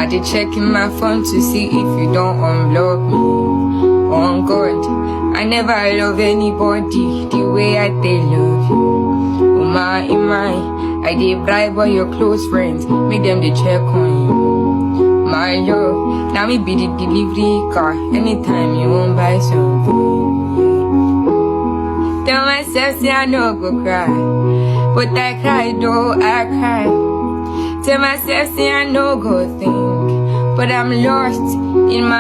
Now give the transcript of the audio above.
I did checking my phone to see if you don't unblock me. On God, I never love anybody the way I they love you. Oh my, I did bribe all your close friends, make them they check on you. My love, now me be the delivery car anytime you won't buy something. Tell myself say I no go cry, but I cry though I cry. Tell myself say I no go think, but I'm lost in my